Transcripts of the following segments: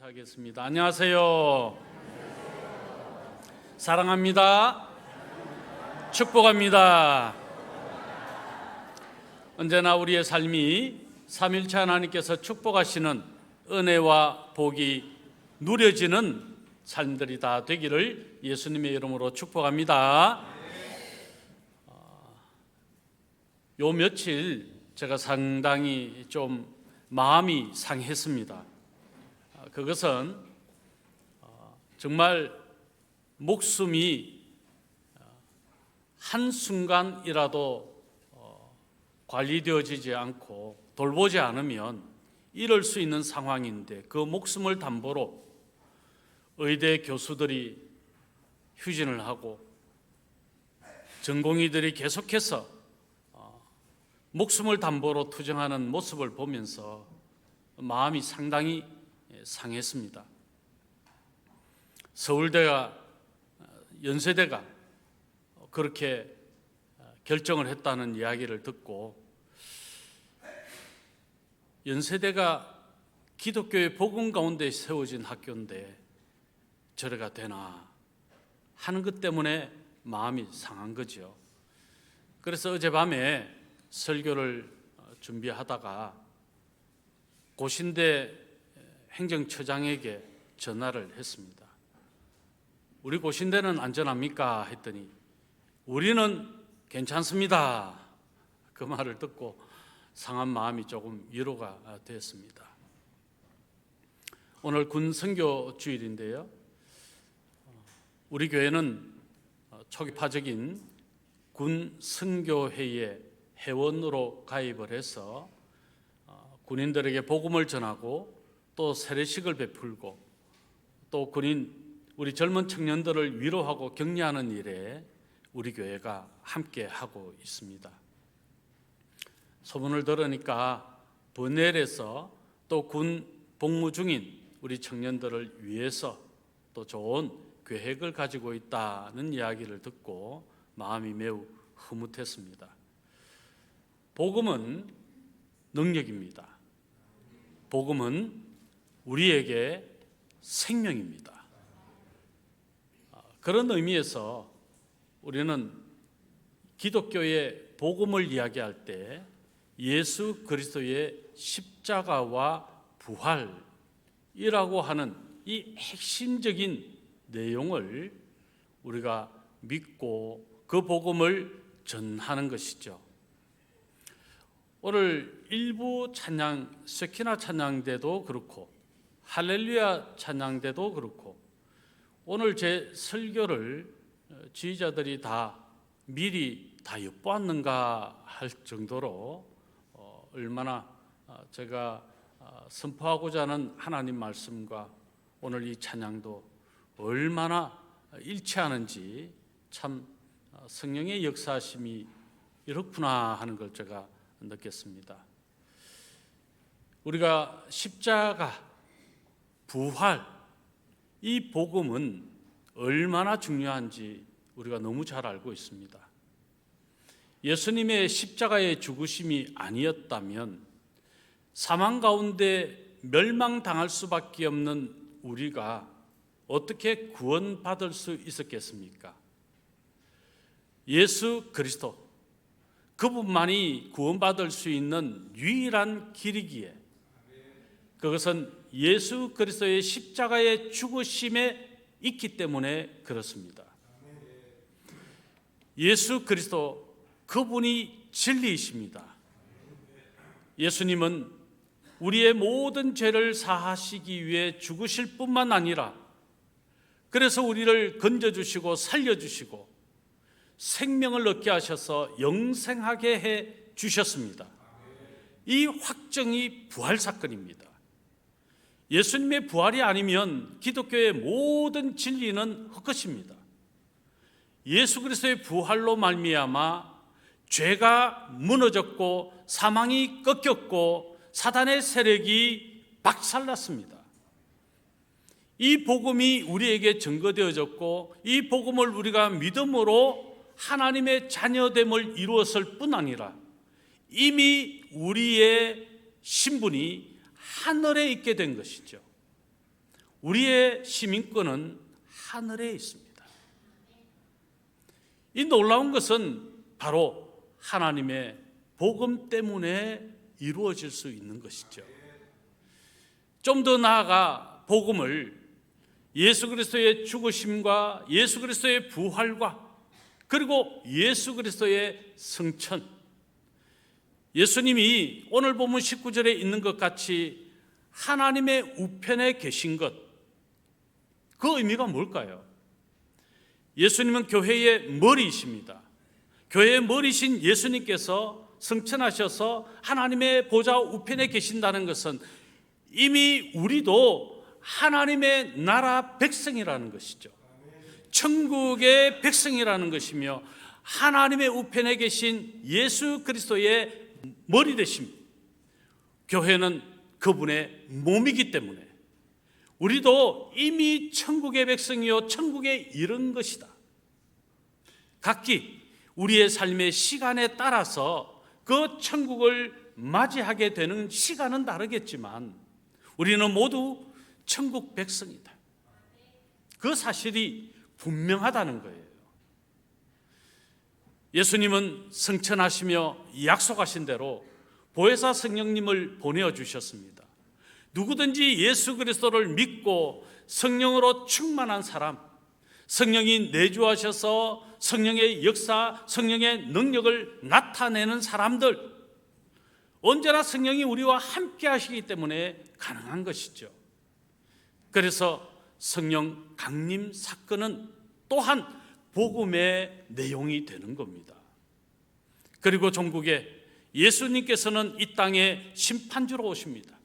인사하겠습니다. 안녕하세요. 사랑합니다. 축복합니다. 언제나 우리의 삶이 삼위일체 하나님께서 축복하시는 은혜와 복이 누려지는 삶들이 다 되기를 예수님의 이름으로 축복합니다. 요 며칠 제가 상당히 좀 마음이 상했습니다. 그것은 정말 목숨이 한순간이라도 관리되어지지 않고 돌보지 않으면 이럴 수 있는 상황인데, 그 목숨을 담보로 의대 교수들이 휴진을 하고 전공의들이 계속해서 목숨을 담보로 투쟁하는 모습을 보면서 마음이 상당히 상했습니다. 서울대가, 연세대가 그렇게 결정을 했다는 이야기를 듣고, 연세대가 기독교의 복음 가운데 세워진 학교인데 저래가 되나 하는 것 때문에 마음이 상한 거죠. 그래서 어젯밤에 설교를 준비하다가 고신대 행정처장에게 전화를 했습니다. 우리 고신대는 안전합니까? 했더니 우리는 괜찮습니다. 그 말을 듣고 상한 마음이 조금 위로가 되었습니다. 오늘 군 선교 주일인데요, 우리 교회는 초기파적인 군 선교회의 회원으로 가입을 해서 군인들에게 복음을 전하고 또 세례식을 베풀고 또 우리 젊은 청년들을 위로하고 격려하는 일에 우리 교회가 함께 하고 있습니다. 소문을 들으니까 번엘에서 또 군 복무 중인 우리 청년들을 위해서 또 좋은 계획을 가지고 있다는 이야기를 듣고 마음이 매우 흐뭇했습니다. 복음은 능력입니다. 복음은 우리에게 생명입니다. 그런 의미에서 우리는 기독교의 복음을 이야기할 때 예수 그리스도의 십자가와 부활이라고 하는 이 핵심적인 내용을 우리가 믿고 그 복음을 전하는 것이죠. 오늘 일부 찬양, 쉐키나 찬양대도 그렇고 할렐루야 찬양대도 그렇고 오늘 제 설교를 지휘자들이 다 미리 다 엿보았는가 할 정도로 얼마나 제가 선포하고자 하는 하나님 말씀과 오늘 이 찬양도 얼마나 일치하는지 참 성령의 역사심이 이렇구나 하는 걸 제가 느꼈습니다. 우리가 십자가, 부활, 이 복음은 얼마나 중요한지 우리가 너무 잘 알고 있습니다. 예수님의 십자가의 죽으심이 아니었다면 사망 가운데 멸망당할 수밖에 없는 우리가 어떻게 구원받을 수 있었겠습니까? 예수 그리스도, 그분만이 구원받을 수 있는 유일한 길이기에 그것은 예수 그리스도의 십자가의 죽으심에 있기 때문에 그렇습니다. 예수 그리스도, 그분이 진리이십니다. 예수님은 우리의 모든 죄를 사하시기 위해 죽으실 뿐만 아니라 그래서 우리를 건져주시고 살려주시고 생명을 얻게 하셔서 영생하게 해 주셨습니다. 이 확정이 부활 사건입니다. 예수님의 부활이 아니면 기독교의 모든 진리는 헛것입니다. 예수 그리스도의 부활로 말미암아 죄가 무너졌고 사망이 꺾였고 사단의 세력이 박살났습니다. 이 복음이 우리에게 증거되어졌고 이 복음을 우리가 믿음으로 하나님의 자녀됨을 이루었을 뿐 아니라 이미 우리의 신분이 하늘에 있게 된 것이죠. 우리의 시민권은 하늘에 있습니다. 이 놀라운 것은 바로 하나님의 복음 때문에 이루어질 수 있는 것이죠. 좀 더 나아가 복음을 예수 그리스도의 죽으심과 예수 그리스도의 부활과 그리고 예수 그리스도의 승천, 예수님이 오늘 본문 19절에 있는 것 같이 하나님의 우편에 계신 것, 그 의미가 뭘까요? 예수님은 교회의 머리이십니다. 교회의 머리신 예수님께서 승천하셔서 하나님의 보좌 우편에 계신다는 것은 이미 우리도 하나님의 나라 백성이라는 것이죠. 천국의 백성이라는 것이며 하나님의 우편에 계신 예수 그리스도의 머리 되십니다. 교회는 그분의 몸이기 때문에 우리도 이미 천국의 백성이요 천국에 이른 것이다. 각기 우리의 삶의 시간에 따라서 그 천국을 맞이하게 되는 시간은 다르겠지만 우리는 모두 천국 백성이다. 그 사실이 분명하다는 거예요. 예수님은 승천하시며 약속하신 대로 보혜사 성령님을 보내주셨습니다. 누구든지 예수 그리스도를 믿고 성령으로 충만한 사람, 성령이 내주하셔서 성령의 역사, 성령의 능력을 나타내는 사람들, 언제나 성령이 우리와 함께 하시기 때문에 가능한 것이죠. 그래서 성령 강림 사건은 또한 복음의 내용이 되는 겁니다. 그리고 종국에 예수님께서는 이 땅에 심판주로 오십니다.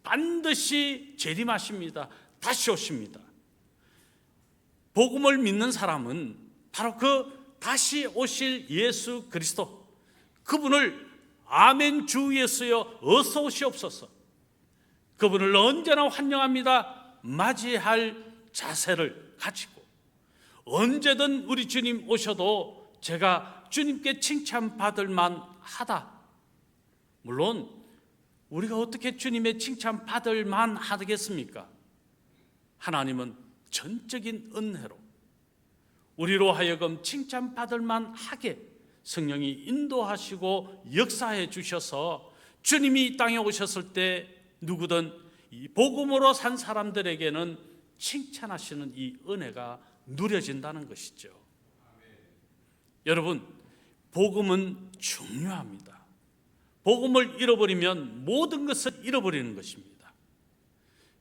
반드시 재림하십니다. 다시 오십니다. 복음을 믿는 사람은 바로 그 다시 오실 예수 그리스도, 그분을 아멘 주 예수여 어서 오시옵소서, 그분을 언제나 환영합니다 맞이할 자세를 가지고 언제든 우리 주님 오셔도 제가 주님께 칭찬받을 만하다. 물론 우리가 어떻게 주님의 칭찬받을 만하겠습니까? 하나님은 전적인 은혜로 우리로 하여금 칭찬받을 만하게 성령이 인도하시고 역사해 주셔서 주님이 이 땅에 오셨을 때 누구든 이 복음으로 산 사람들에게는 칭찬하시는 이 은혜가 누려진다는 것이죠. 여러분, 복음은 중요합니다. 복음을 잃어버리면 모든 것을 잃어버리는 것입니다.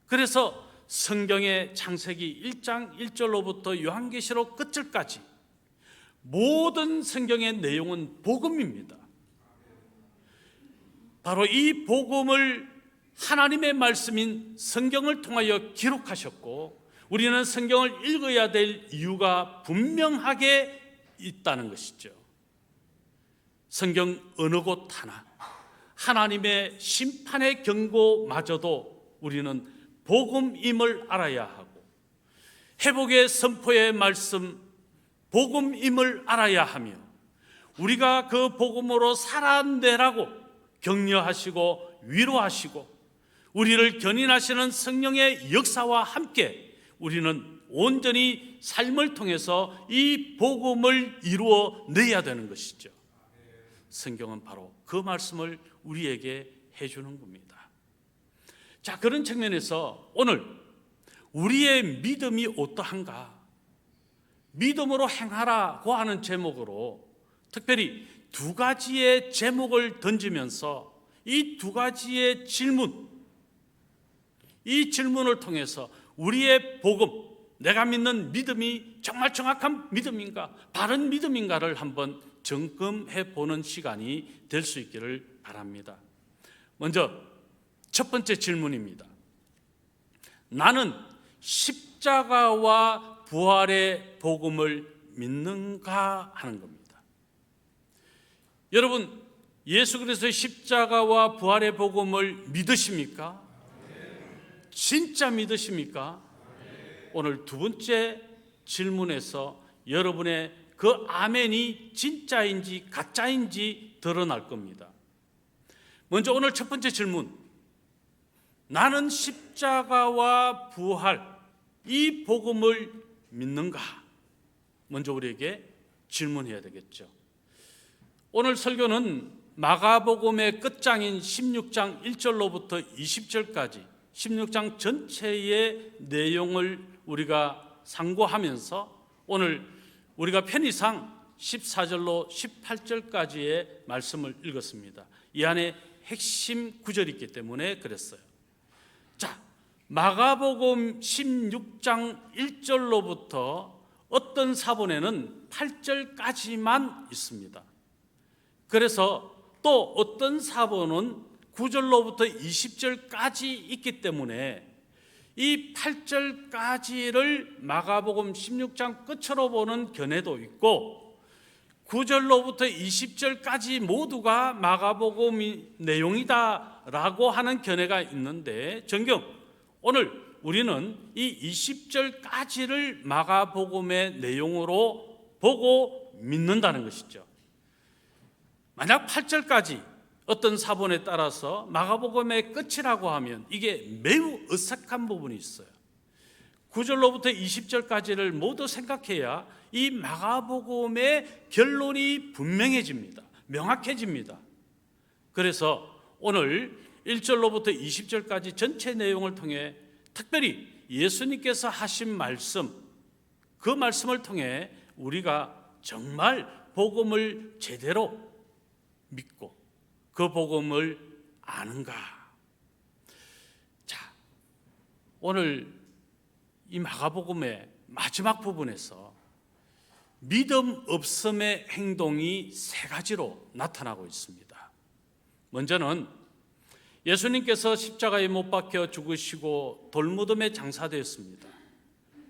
그래서 성경의 창세기 1장 1절로부터 요한계시록 끝절까지 모든 성경의 내용은 복음입니다. 바로 이 복음을 하나님의 말씀인 성경을 통하여 기록하셨고 우리는 성경을 읽어야 될 이유가 분명하게 있다는 것이죠. 성경 어느 곳 하나 하나님의 심판의 경고마저도 우리는 복음임을 알아야 하고 회복의 선포의 말씀 복음임을 알아야 하며 우리가 그 복음으로 살아내라고 격려하시고 위로하시고 우리를 견인하시는 성령의 역사와 함께 우리는 온전히 삶을 통해서 이 복음을 이루어내야 되는 것이죠. 성경은 바로 그 말씀을 우리에게 해주는 겁니다. 자, 그런 측면에서 오늘 우리의 믿음이 어떠한가? 믿음으로 행하라고 하는 제목으로 특별히 두 가지의 제목을 던지면서 이 두 가지의 질문, 이 질문을 통해서 우리의 복음, 내가 믿는 믿음이 정말 정확한 믿음인가, 바른 믿음인가를 한번 점검해 보는 시간이 될 수 있기를 바랍니다. 먼저 첫 번째 질문입니다. 나는 십자가와 부활의 복음을 믿는가 하는 겁니다. 여러분, 예수 그리스도의 십자가와 부활의 복음을 믿으십니까? 진짜 믿으십니까? 오늘 두 번째 질문에서 여러분의 그 아멘이 진짜인지 가짜인지 드러날 겁니다. 먼저 오늘 첫 번째 질문, 나는 십자가와 부활, 이 복음을 믿는가? 먼저 우리에게 질문해야 되겠죠. 오늘 설교는 마가복음의 끝장인 16장 1절로부터 20절까지 16장 전체의 내용을 우리가 상고하면서 오늘 우리가 편의상 14절로 18절까지의 말씀을 읽었습니다. 이 안에 핵심 구절이 있기 때문에 그랬어요. 자, 마가복음 16장 1절로부터 어떤 사본에는 8절까지만 있습니다. 그래서 또 어떤 사본은 9절로부터 20절까지 있기 때문에 이 8절까지를 마가복음 16장 끝으로 보는 견해도 있고 9절로부터 20절까지 모두가 마가복음 내용이다라고 하는 견해가 있는데 오늘 우리는 이 20절까지를 마가복음의 내용으로 보고 믿는다는 것이죠. 만약 8절까지 어떤 사본에 따라서 마가복음의 끝이라고 하면 이게 매우 어색한 부분이 있어요. 9절로부터 20절까지를 모두 생각해야 이 마가복음의 결론이 분명해집니다. 명확해집니다. 그래서 오늘 1절로부터 20절까지 전체 내용을 통해 특별히 예수님께서 하신 말씀, 그 말씀을 통해 우리가 정말 복음을 제대로 믿고 그 복음을 아는가? 자, 오늘 이 마가복음의 마지막 부분에서 믿음 없음의 행동이 세 가지로 나타나고 있습니다. 먼저는 예수님께서 십자가에 못 박혀 죽으시고 돌무덤에 장사되었습니다.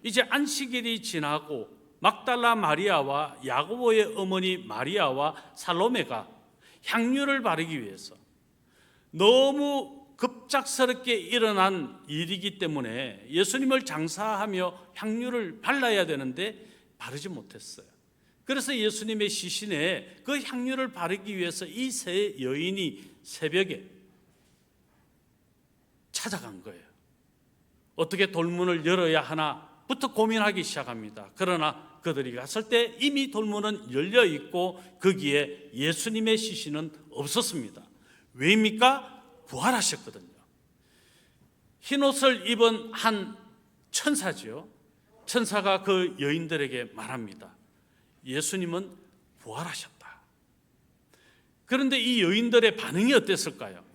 이제 안식일이 지나고 막달라 마리아와 야고보의 어머니 마리아와 살로메가 향유를 바르기 위해서 너무 급작스럽게 일어난 일이기 때문에 예수님을 장사하며 향유를 발라야 되는데 바르지 못했어요. 그래서 예수님의 시신에 그 향유를 바르기 위해서 이 세 여인이 새벽에 찾아간 거예요. 어떻게 돌문을 열어야 하나부터 고민하기 시작합니다. 그러나 그들이 갔을 때 이미 돌문은 열려 있고 거기에 예수님의 시신은 없었습니다. 왜입니까? 부활하셨거든요. 흰옷을 입은 한 천사죠. 천사가 그 여인들에게 말합니다. 예수님은 부활하셨다. 그런데 이 여인들의 반응이 어땠을까요?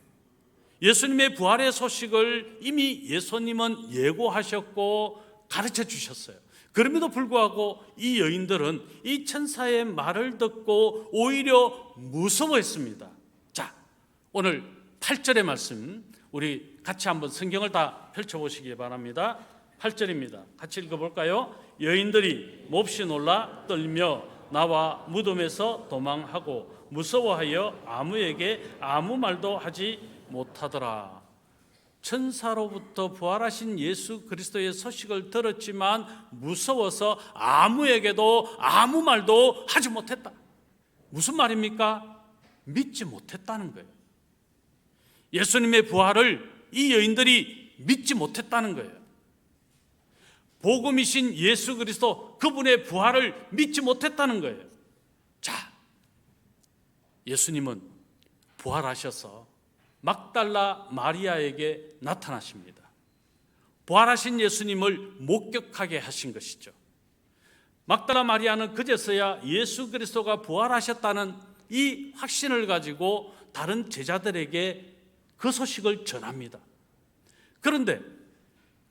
예수님의 부활의 소식을 이미 예수님은 예고하셨고 가르쳐 주셨어요. 그럼에도 불구하고 이 여인들은 이 천사의 말을 듣고 오히려 무서워했습니다. 자, 오늘 8절의 말씀 우리 같이 한번 성경을 다 펼쳐보시기 바랍니다. 8절입니다. 같이 읽어볼까요? 여인들이 몹시 놀라 떨며 나와 무덤에서 도망하고 무서워하여 아무에게 아무 말도 하지 못하더라. 천사로부터 부활하신 예수 그리스도의 소식을 들었지만 무서워서 아무에게도 아무 말도 하지 못했다. 무슨 말입니까? 믿지 못했다는 거예요. 예수님의 부활을 이 여인들이 믿지 못했다는 거예요. 복음이신 예수 그리스도 그분의 부활을 믿지 못했다는 거예요. 자, 예수님은 부활하셔서 막달라 마리아에게 나타나십니다. 부활하신 예수님을 목격하게 하신 것이죠. 막달라 마리아는 그제서야 예수 그리스도가 부활하셨다는 이 확신을 가지고 다른 제자들에게 그 소식을 전합니다. 그런데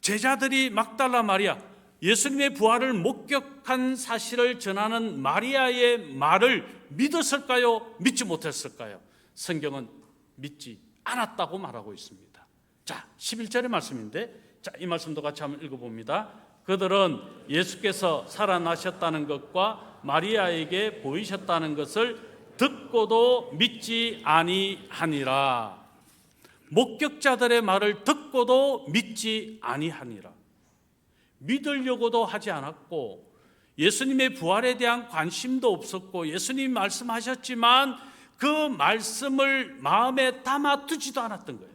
제자들이 막달라 마리아, 예수님의 부활을 목격한 사실을 전하는 마리아의 말을 믿었을까요? 믿지 못했을까요? 성경은 믿지 않았다고 말하고 있습니다. 자, 11절의 말씀인데, 자, 이 말씀도 같이 한번 읽어봅니다. 그들은 예수께서 살아나셨다는 것과 마리아에게 보이셨다는 것을 듣고도 믿지 아니하니라. 목격자들의 말을 듣고도 믿지 아니하니라. 믿으려고도 하지 않았고 예수님의 부활에 대한 관심도 없었고 예수님이 말씀하셨지만 그 말씀을 마음에 담아두지도 않았던 거예요.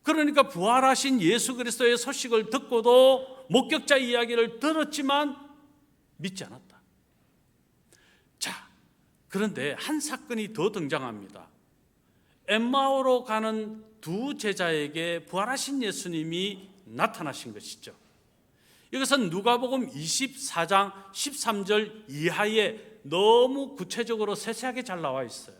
그러니까 부활하신 예수 그리스도의 소식을 듣고도 목격자 이야기를 들었지만 믿지 않았다. 자, 그런데 한 사건이 더 등장합니다. 엠마오로 가는 두 제자에게 부활하신 예수님이 나타나신 것이죠. 이것은 누가복음 24장 13절 이하에 너무 구체적으로 세세하게 잘 나와 있어요.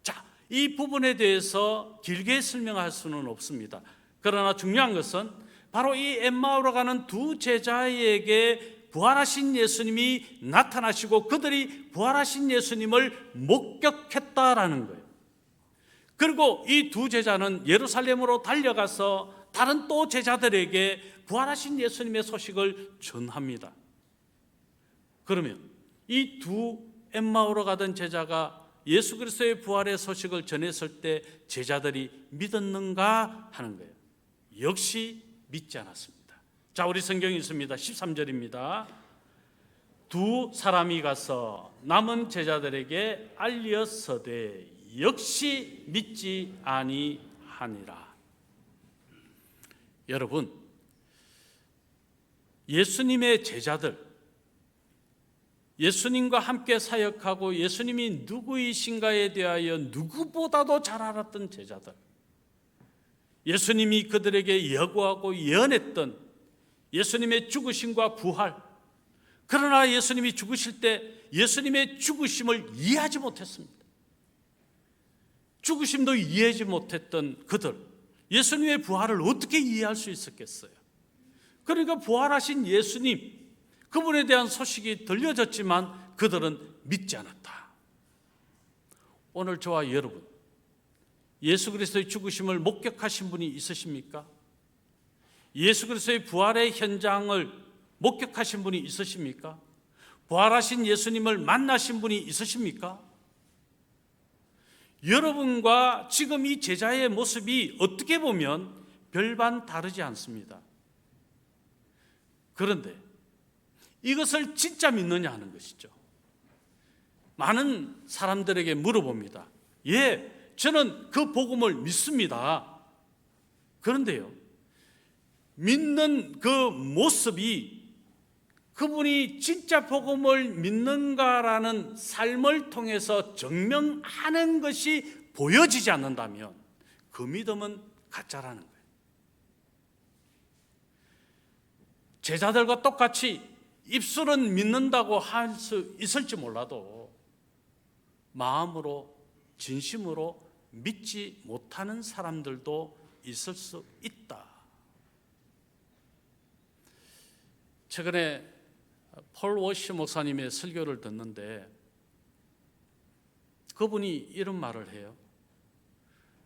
자, 이 부분에 대해서 길게 설명할 수는 없습니다. 그러나 중요한 것은 바로 이 엠마오로 가는 두 제자에게 부활하신 예수님이 나타나시고 그들이 부활하신 예수님을 목격했다라는 거예요. 그리고 이 두 제자는 예루살렘으로 달려가서 다른 또 제자들에게 부활하신 예수님의 소식을 전합니다. 그러면 이 두 엠마오로 가던 제자가 예수 그리스도의 부활의 소식을 전했을 때 제자들이 믿었는가 하는 거예요. 역시 믿지 않았습니다. 자, 우리 성경이 있습니다. 13절입니다. 두 사람이 가서 남은 제자들에게 알렸으되 역시 믿지 아니하니라. 여러분, 예수님의 제자들, 예수님과 함께 사역하고 예수님이 누구이신가에 대하여 누구보다도 잘 알았던 제자들, 예수님이 그들에게 예고하고 예언했던 예수님의 죽으심과 부활, 그러나 예수님이 죽으실 때 예수님의 죽으심을 이해하지 못했습니다. 죽으심도 이해하지 못했던 그들, 예수님의 부활을 어떻게 이해할 수 있었겠어요? 그러니까 부활하신 예수님, 그분에 대한 소식이 들려졌지만 그들은 믿지 않았다. 오늘 저와 여러분, 예수 그리스도의 죽으심을 목격하신 분이 있으십니까? 예수 그리스도의 부활의 현장을 목격하신 분이 있으십니까? 부활하신 예수님을 만나신 분이 있으십니까? 여러분과 지금 이 제자의 모습이 어떻게 보면 별반 다르지 않습니다. 그런데 이것을 진짜 믿느냐 하는 것이죠. 많은 사람들에게 물어봅니다. 예, 저는 그 복음을 믿습니다. 그런데요, 믿는 그 모습이 그분이 진짜 복음을 믿는가라는 삶을 통해서 증명하는 것이 보여지지 않는다면 그 믿음은 가짜라는 거예요. 제자들과 똑같이 입술은 믿는다고 할 수 있을지 몰라도 마음으로 진심으로 믿지 못하는 사람들도 있을 수 있다. 최근에 폴 워시 목사님의 설교를 듣는데 그분이 이런 말을 해요.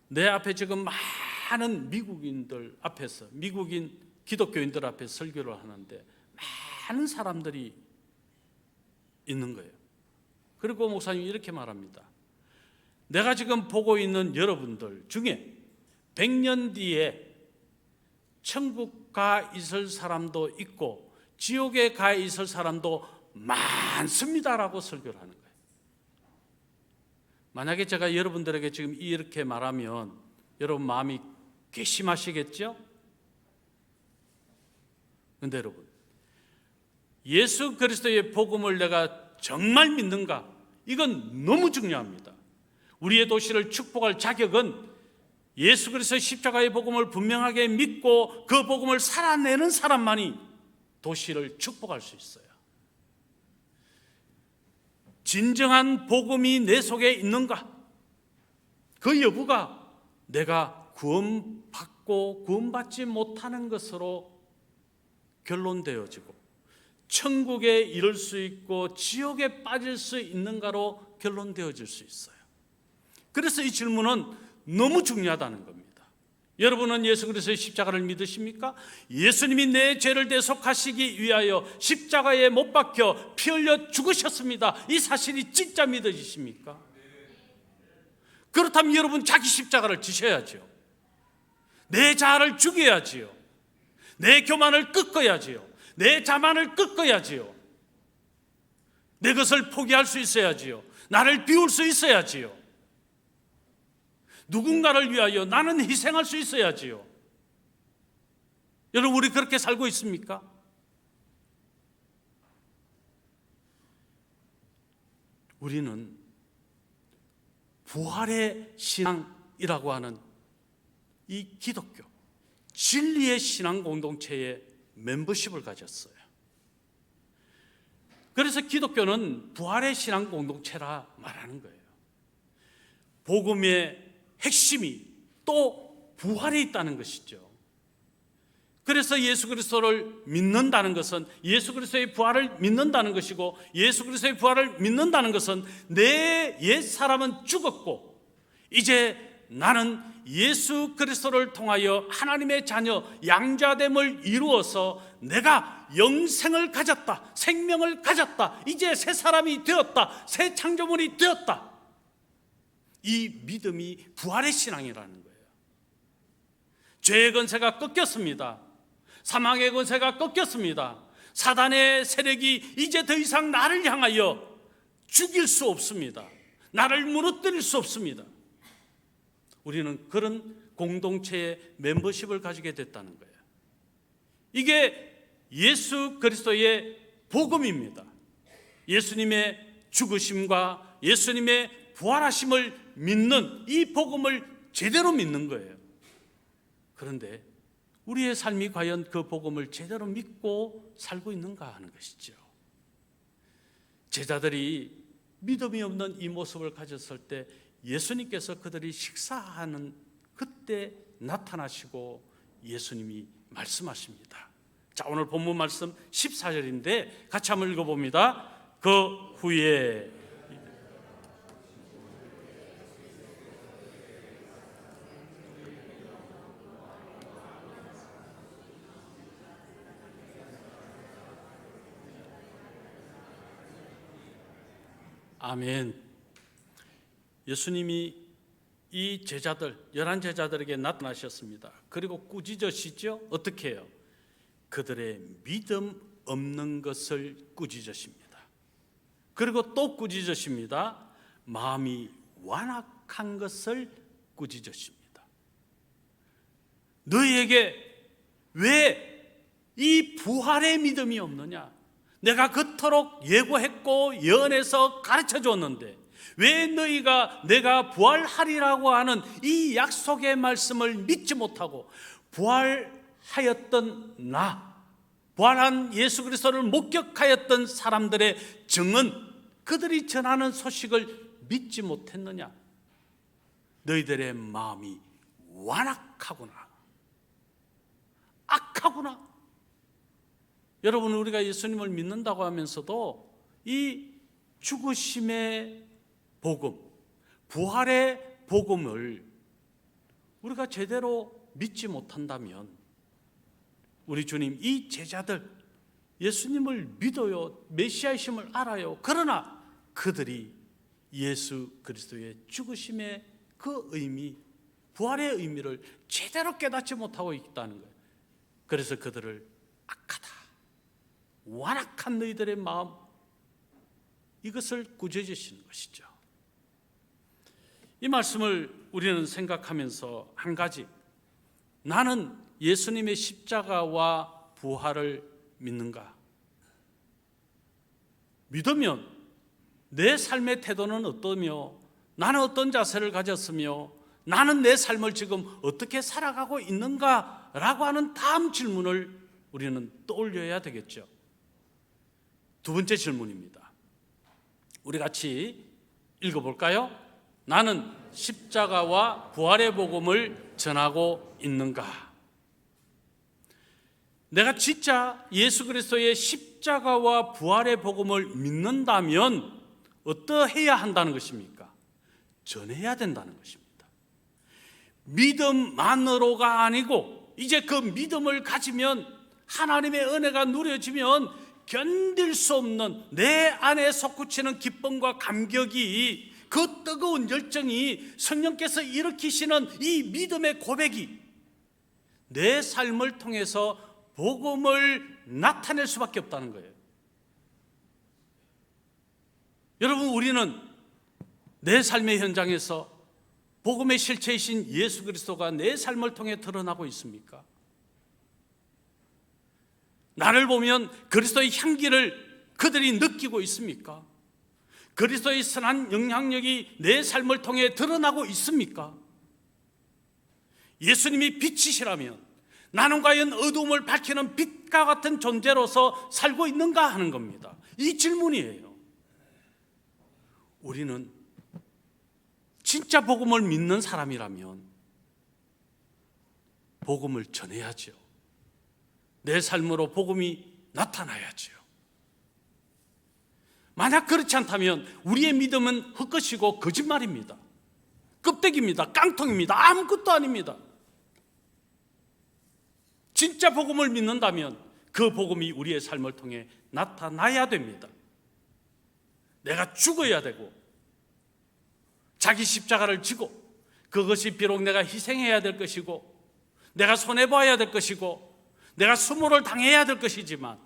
내 앞에 지금 많은 미국인들 앞에서, 미국인 기독교인들 앞에 설교를 하는데 많은 사람들이 있는 거예요. 그리고 목사님이 이렇게 말합니다. 내가 지금 보고 있는 여러분들 중에 100년 뒤에 천국 가 있을 사람도 있고 지옥에 가 있을 사람도 많습니다라고 설교를 하는 거예요. 만약에 제가 여러분들에게 지금 이렇게 말하면 여러분 마음이 괘씸하시겠죠? 그런데 여러분, 예수 그리스도의 복음을 내가 정말 믿는가? 이건 너무 중요합니다. 우리의 도시를 축복할 자격은 예수 그리스도의 십자가의 복음을 분명하게 믿고 그 복음을 살아내는 사람만이 도시를 축복할 수 있어요. 진정한 복음이 내 속에 있는가? 그 여부가 내가 구원받고 구원받지 못하는 것으로 결론되어지고 천국에 이를 수 있고 지옥에 빠질 수 있는가로 결론되어질 수 있어요. 그래서 이 질문은 너무 중요하다는 겁니다. 여러분은 예수 그리스도의 십자가를 믿으십니까? 예수님이 내 죄를 대속하시기 위하여 십자가에 못 박혀 피 흘려 죽으셨습니다. 이 사실이 진짜 믿어지십니까? 그렇다면 여러분 자기 십자가를 지셔야죠. 내 자아를 죽여야지요. 내 교만을 꺾어야지요. 내 자만을 꺾어야지요. 내 것을 포기할 수 있어야지요. 나를 비울 수 있어야지요. 누군가를 위하여 나는 희생할 수 있어야지요. 여러분, 우리 그렇게 살고 있습니까? 우리는 부활의 신앙이라고 하는 이 기독교 진리의 신앙 공동체에 멤버십을 가졌어요. 그래서 기독교는 부활의 신앙 공동체라 말하는 거예요. 복음의 핵심이 또 부활에 있다는 것이죠. 그래서 예수 그리스도를 믿는다는 것은, 예수 그리스도의 부활을 믿는다는 것이고, 예수 그리스도의 부활을 믿는다는 것은 내 옛 사람은 죽었고 이제 나는 예수 그리스도를 통하여 하나님의 자녀 양자됨을 이루어서 내가 영생을 가졌다, 생명을 가졌다, 이제 새 사람이 되었다, 새 창조물이 되었다. 이 믿음이 부활의 신앙이라는 거예요. 죄의 권세가 꺾였습니다. 사망의 권세가 꺾였습니다. 사단의 세력이 이제 더 이상 나를 향하여 죽일 수 없습니다. 나를 무너뜨릴 수 없습니다. 우리는 그런 공동체의 멤버십을 가지게 됐다는 거예요. 이게 예수 그리스도의 복음입니다. 예수님의 죽으심과 예수님의 부활하심을 믿는 이 복음을 제대로 믿는 거예요. 그런데 우리의 삶이 과연 그 복음을 제대로 믿고 살고 있는가 하는 것이죠. 제자들이 믿음이 없는 이 모습을 가졌을 때 예수님께서 그들이 식사하는 그때 나타나시고 예수님이 말씀하십니다. 자, 오늘 본문 말씀 14절인데 같이 한번 읽어봅니다. 그 후에 아멘. 예수님이 이 제자들, 11 제자들에게 나타나셨습니다. 그리고 꾸짖으시죠? 어떻게 해요? 그들의 믿음 없는 것을 꾸짖으십니다. 그리고 또 꾸짖으십니다. 마음이 완악한 것을 꾸짖으십니다. 너희에게 왜 이 부활의 믿음이 없느냐? 내가 그토록 예고했고 예언해서 가르쳐 줬는데 왜 너희가 내가 부활하리라고 하는 이 약속의 말씀을 믿지 못하고 부활하였던 나, 부활한 예수 그리스도를 목격하였던 사람들의 증언, 그들이 전하는 소식을 믿지 못했느냐? 너희들의 마음이 완악하구나, 악하구나. 여러분, 우리가 예수님을 믿는다고 하면서도 이 죽으심의 복음, 부활의 복음을 우리가 제대로 믿지 못한다면 우리 주님, 이 제자들 예수님을 믿어요, 메시아이심을 알아요. 그러나 그들이 예수 그리스도의 죽으심의 그 의미, 부활의 의미를 제대로 깨닫지 못하고 있다는 거예요. 그래서 그들을 악하다, 완악한 너희들의 마음, 이것을 꾸짖으시는 것이죠. 이 말씀을 우리는 생각하면서 한 가지, 나는 예수님의 십자가와 부활을 믿는가? 믿으면 내 삶의 태도는 어떠며 나는 어떤 자세를 가졌으며 나는 내 삶을 지금 어떻게 살아가고 있는가라고 하는 다음 질문을 우리는 떠올려야 되겠죠. 두 번째 질문입니다. 우리 같이 읽어볼까요? 나는 십자가와 부활의 복음을 전하고 있는가? 내가 진짜 예수 그리스도의 십자가와 부활의 복음을 믿는다면 어떠해야 한다는 것입니까? 전해야 된다는 것입니다. 믿음만으로가 아니고 이제 그 믿음을 가지면, 하나님의 은혜가 누려지면 견딜 수 없는 내 안에 솟구치는 기쁨과 감격이, 그 뜨거운 열정이, 성령께서 일으키시는 이 믿음의 고백이 내 삶을 통해서 복음을 나타낼 수밖에 없다는 거예요. 여러분, 우리는 내 삶의 현장에서 복음의 실체이신 예수 그리스도가 내 삶을 통해 드러나고 있습니까? 나를 보면 그리스도의 향기를 그들이 느끼고 있습니까? 그리스도의 선한 영향력이 내 삶을 통해 드러나고 있습니까? 예수님이 빛이시라면 나는 과연 어두움을 밝히는 빛과 같은 존재로서 살고 있는가 하는 겁니다. 이 질문이에요. 우리는 진짜 복음을 믿는 사람이라면 복음을 전해야죠. 내 삶으로 복음이 나타나야죠. 만약 그렇지 않다면 우리의 믿음은 헛것이고 거짓말입니다. 껍데기입니다. 깡통입니다. 아무것도 아닙니다. 진짜 복음을 믿는다면 그 복음이 우리의 삶을 통해 나타나야 됩니다. 내가 죽어야 되고 자기 십자가를 지고 그것이 비록 내가 희생해야 될 것이고 내가 손해봐야 될 것이고 내가 수모를 당해야 될 것이지만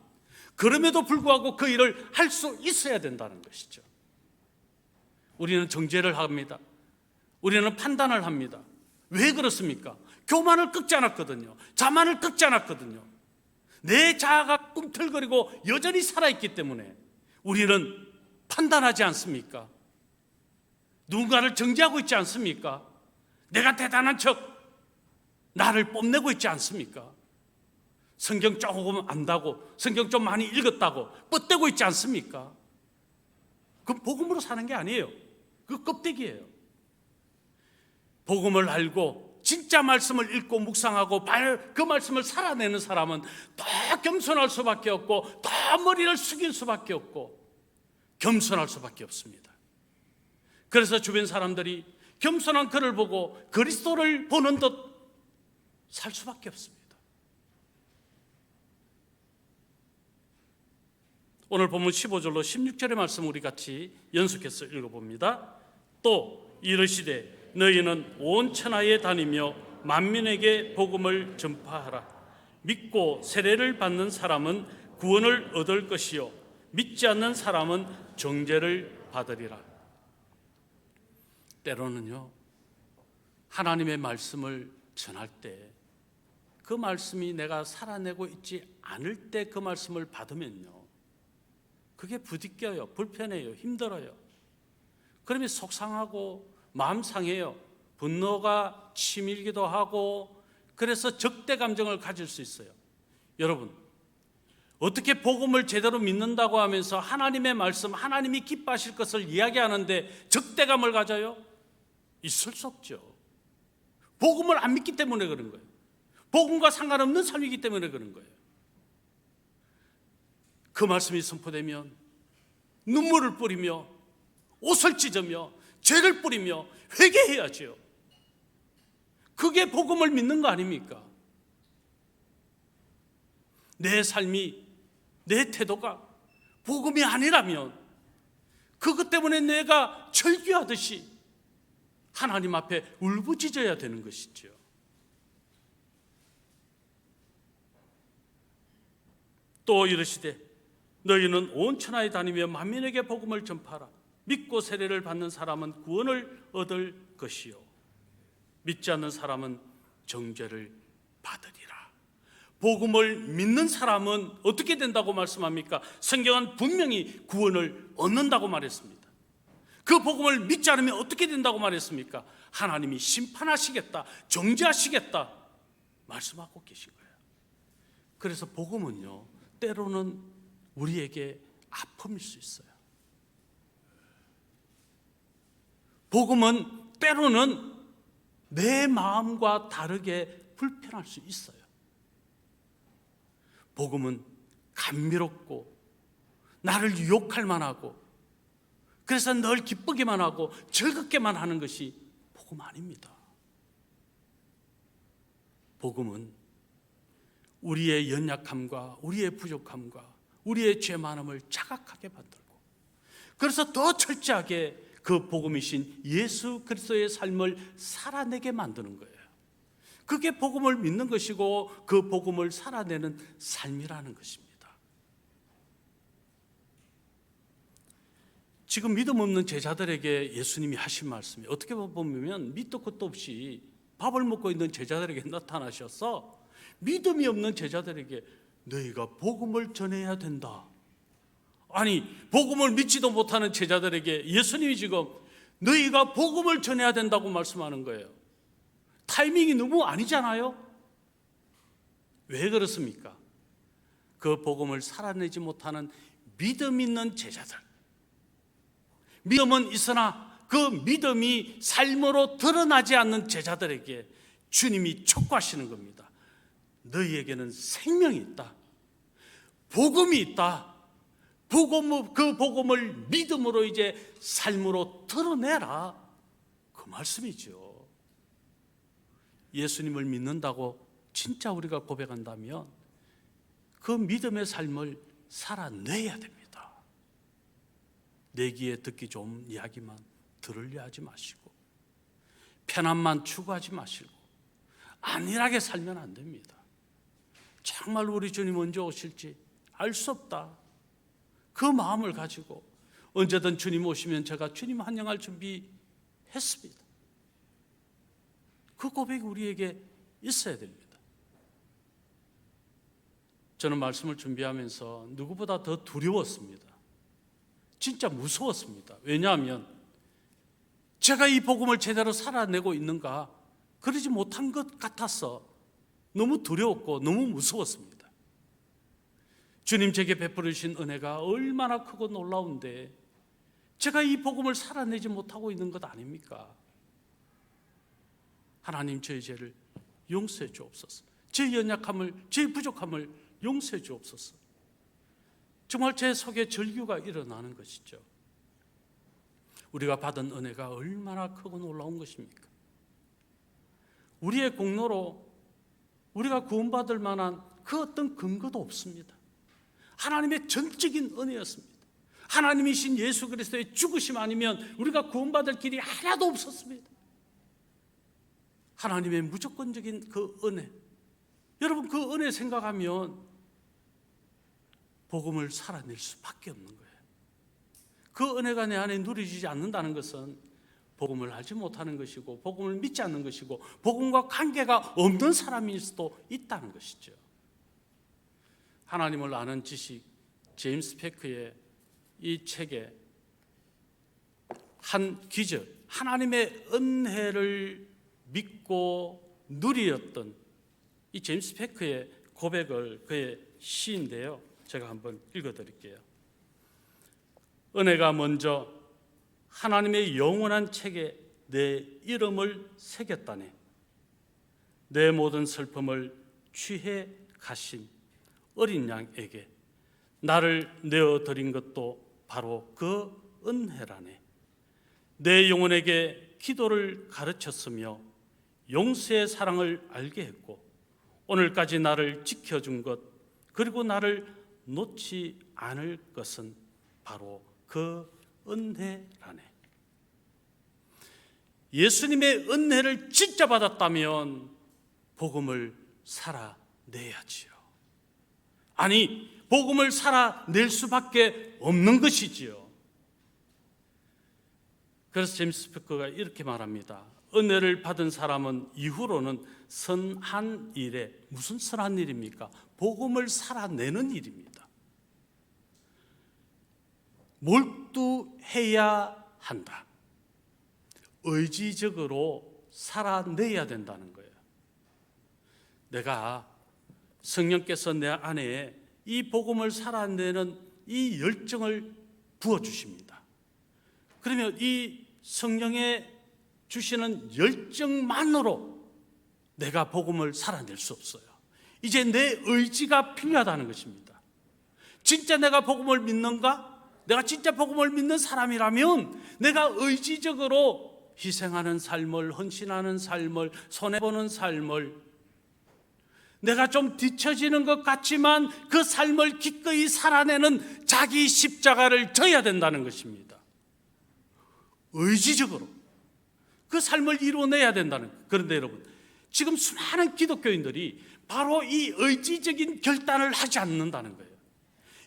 그럼에도 불구하고 그 일을 할 수 있어야 된다는 것이죠. 우리는 정죄를 합니다. 우리는 판단을 합니다. 왜 그렇습니까? 교만을 꺾지 않았거든요. 자만을 꺾지 않았거든요. 내 자아가 꿈틀거리고 여전히 살아있기 때문에 우리는 판단하지 않습니까? 누군가를 정죄하고 있지 않습니까? 내가 대단한 척 나를 뽐내고 있지 않습니까? 성경 조금 안다고, 성경 좀 많이 읽었다고 뻗대고 있지 않습니까? 그건 복음으로 사는 게 아니에요. 그 껍데기예요. 복음을 알고 진짜 말씀을 읽고 묵상하고 그 말씀을 살아내는 사람은 더 겸손할 수밖에 없고 더 머리를 숙일 수밖에 없고 겸손할 수밖에 없습니다. 그래서 주변 사람들이 겸손한 그를 보고 그리스도를 보는 듯 살 수밖에 없습니다. 오늘 본문 15절로 16절의 말씀 우리 같이 연속해서 읽어봅니다. 또 이르시되 너희는 온 천하에 다니며 만민에게 복음을 전파하라. 믿고 세례를 받는 사람은 구원을 얻을 것이요 믿지 않는 사람은 정죄를 받으리라. 때로는요, 하나님의 말씀을 전할 때 그 말씀이 내가 살아내고 있지 않을 때 그 말씀을 받으면요, 그게 부딪혀요, 불편해요, 힘들어요. 그러면 속상하고 마음 상해요. 분노가 치밀기도 하고 그래서 적대 감정을 가질 수 있어요. 여러분, 어떻게 복음을 제대로 믿는다고 하면서 하나님의 말씀, 하나님이 기뻐하실 것을 이야기하는데 적대감을 가져요? 있을 수 없죠. 복음을 안 믿기 때문에 그런 거예요. 복음과 상관없는 삶이기 때문에 그런 거예요. 그 말씀이 선포되면 눈물을 뿌리며 옷을 찢으며 죄를 뿌리며 회개해야죠. 그게 복음을 믿는 거 아닙니까? 내 삶이, 내 태도가 복음이 아니라면 그것 때문에 내가 절규하듯이 하나님 앞에 울부짖어야 되는 것이죠. 또 이르시되 너희는 온 천하에 다니며 만민에게 복음을 전파하라. 믿고 세례를 받는 사람은 구원을 얻을 것이요 믿지 않는 사람은 정죄를 받으리라. 복음을 믿는 사람은 어떻게 된다고 말씀합니까? 성경은 분명히 구원을 얻는다고 말했습니다. 그 복음을 믿지 않으면 어떻게 된다고 말했습니까? 하나님이 심판하시겠다, 정죄하시겠다 말씀하고 계신 거예요. 그래서 복음은요, 때로는 우리에게 아픔일 수 있어요. 복음은 때로는 내 마음과 다르게 불편할 수 있어요. 복음은 감미롭고 나를 유혹할 만하고 그래서 늘 기쁘게만 하고 즐겁게만 하는 것이 복음 아닙니다. 복음은 우리의 연약함과 우리의 부족함과 우리의 죄 많음을 자각하게 만들고 그래서 더 철저하게 그 복음이신 예수 그리스도의 삶을 살아내게 만드는 거예요. 그게 복음을 믿는 것이고 그 복음을 살아내는 삶이라는 것입니다. 지금 믿음 없는 제자들에게 예수님이 하신 말씀이 어떻게 보면 밑도 끝도 없이 밥을 먹고 있는 제자들에게 나타나셔서 믿음이 없는 제자들에게 너희가 복음을 전해야 된다. 아니, 복음을 믿지도 못하는 제자들에게 예수님이 지금 너희가 복음을 전해야 된다고 말씀하는 거예요. 타이밍이 너무 아니잖아요? 왜 그렇습니까? 그 복음을 살아내지 못하는 믿음 있는 제자들, 믿음은 있으나 그 믿음이 삶으로 드러나지 않는 제자들에게 주님이 촉구하시는 겁니다. 너희에게는 생명이 있다, 복음이 있다. 그 복음을 믿음으로 이제 삶으로 드러내라, 그 말씀이죠. 예수님을 믿는다고 진짜 우리가 고백한다면 그 믿음의 삶을 살아내야 됩니다. 내 귀에 듣기 좋은 이야기만 들으려 하지 마시고, 편안만 추구하지 마시고 안일하게 살면 안 됩니다. 정말 우리 주님 언제 오실지 알 수 없다, 그 마음을 가지고 언제든 주님 오시면 제가 주님 환영할 준비했습니다, 그 고백이 우리에게 있어야 됩니다. 저는 말씀을 준비하면서 누구보다 더 두려웠습니다. 진짜 무서웠습니다. 왜냐하면 제가 이 복음을 제대로 살아내고 있는가, 그러지 못한 것 같아서 너무 두려웠고 너무 무서웠습니다. 주님 제게 베풀어 주신 은혜가 얼마나 크고 놀라운데 제가 이 복음을 살아내지 못하고 있는 것 아닙니까? 하나님, 저희 죄를 용서해 주옵소서. 제 연약함을, 제 부족함을 용서해 주옵소서. 정말 제 속에 절규가 일어나는 것이죠. 우리가 받은 은혜가 얼마나 크고 놀라운 것입니까? 우리의 공로로 우리가 구원받을 만한 그 어떤 근거도 없습니다. 하나님의 전적인 은혜였습니다. 하나님이신 예수 그리스도의 죽으심 아니면 우리가 구원받을 길이 하나도 없었습니다. 하나님의 무조건적인 그 은혜, 여러분 그 은혜 생각하면 복음을 살아낼 수밖에 없는 거예요. 그 은혜가 내 안에 누려지지 않는다는 것은 복음을 알지 못하는 것이고 복음을 믿지 않는 것이고 복음과 관계가 없는 사람일 수도 있다는 것이죠. 하나님을 아는 지식, 제임스 패크의 이 책에 한 기적, 하나님의 은혜를 믿고 누리었던 이 제임스 패크의 고백을, 그의 시인데요, 제가 한번 읽어드릴게요. 은혜가 먼저 하나님의 영원한 책에 내 이름을 새겼다네. 내 모든 슬픔을 취해 가신 어린 양에게 나를 내어드린 것도 바로 그 은혜라네. 내 영혼에게 기도를 가르쳤으며 용서의 사랑을 알게 했고 오늘까지 나를 지켜준 것, 그리고 나를 놓지 않을 것은 바로 그 은혜라네. 예수님의 은혜를 진짜 받았다면 복음을 살아내야지요. 아니, 복음을 살아낼 수밖에 없는 것이지요. 그래서 제임스 패커가 이렇게 말합니다. 은혜를 받은 사람은 이후로는 선한 일에, 무슨 선한 일입니까? 복음을 살아내는 일입니다. 몰두해야 한다. 의지적으로 살아내야 된다는 거예요. 내가, 성령께서 내 안에 이 복음을 살아내는 이 열정을 부어주십니다. 그러면 이 성령의 주시는 열정만으로 내가 복음을 살아낼 수 없어요. 이제 내 의지가 필요하다는 것입니다. 진짜 내가 복음을 믿는가? 내가 진짜 복음을 믿는 사람이라면 내가 의지적으로 희생하는 삶을, 헌신하는 삶을, 손해보는 삶을, 내가 좀 뒤처지는 것 같지만 그 삶을 기꺼이 살아내는 자기 십자가를 져야 된다는 것입니다. 의지적으로 그 삶을 이루어내야 된다는 거예요. 그런데 여러분, 지금 수많은 기독교인들이 바로 이 의지적인 결단을 하지 않는다는 거예요.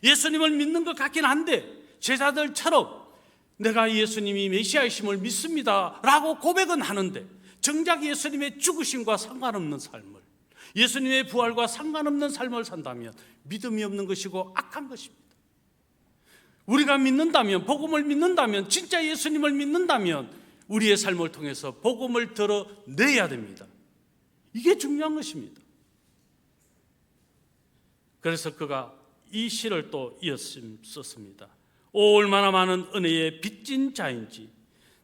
예수님을 믿는 것 같긴 한데 제자들처럼 내가 예수님이 메시아이심을 믿습니다 라고 고백은 하는데 정작 예수님의 죽으심과 상관없는 삶을, 예수님의 부활과 상관없는 삶을 산다면 믿음이 없는 것이고 악한 것입니다. 우리가 믿는다면, 복음을 믿는다면, 진짜 예수님을 믿는다면 우리의 삶을 통해서 복음을 드러내야 됩니다. 이게 중요한 것입니다. 그래서 그가 이 시를 또 썼습니다. 오, 얼마나 많은 은혜에 빚진 자인지,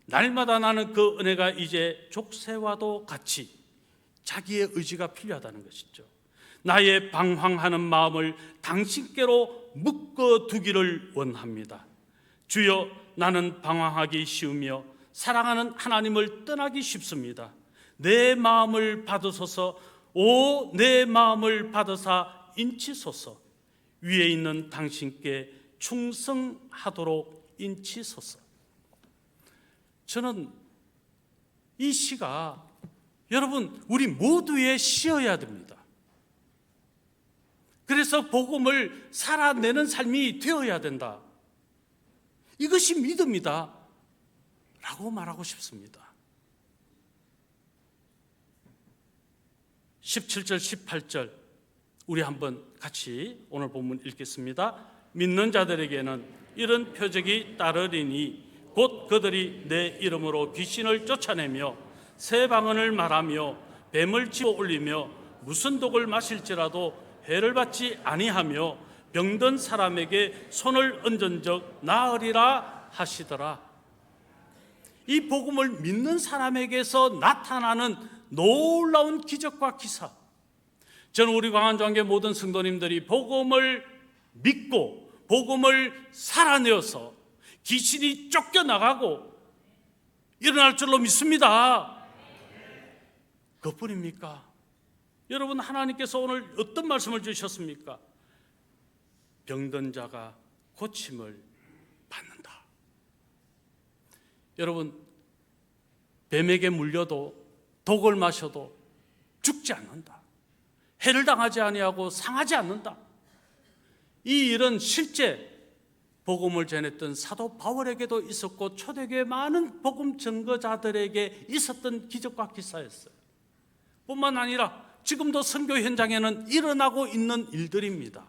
날마다 나는 그 은혜가 이제 족쇄와도 같이 자기의 의지가 필요하다는 것이죠. 나의 방황하는 마음을 당신께로 묶어두기를 원합니다. 주여, 나는 방황하기 쉬우며 사랑하는 하나님을 떠나기 쉽습니다. 내 마음을 받으소서. 오, 내 마음을 받으사 인치소서. 위에 있는 당신께 충성하도록 인치소서. 저는 이 시가 여러분 우리 모두의 시여야 됩니다. 그래서 복음을 살아내는 삶이 되어야 된다. 이것이 믿음이다 라고 말하고 싶습니다. 17절 18절 우리 한번 같이 오늘 본문 읽겠습니다. 믿는 자들에게는 이런 표적이 따르리니 곧 그들이 내 이름으로 귀신을 쫓아내며 새 방언을 말하며 뱀을 집어 올리며 무슨 독을 마실지라도 해를 받지 아니하며 병든 사람에게 손을 얹은 적 나으리라 하시더라. 이 복음을 믿는 사람에게서 나타나는 놀라운 기적과 기사, 저는 우리 광안조항교 모든 성도님들이 복음을 믿고 복음을 살아내어서 귀신이 쫓겨나가고 일어날 줄로 믿습니다. 그뿐입니까? 여러분, 하나님께서 오늘 어떤 말씀을 주셨습니까? 병든 자가 고침을 받는다. 여러분, 뱀에게 물려도 독을 마셔도 죽지 않는다. 해를 당하지 아니하고 상하지 않는다. 이 일은 실제 복음을 전했던 사도 바울에게도 있었고 초대교회 많은 복음 증거자들에게 있었던 기적과 기사였어요. 뿐만 아니라 지금도 선교 현장에는 일어나고 있는 일들입니다.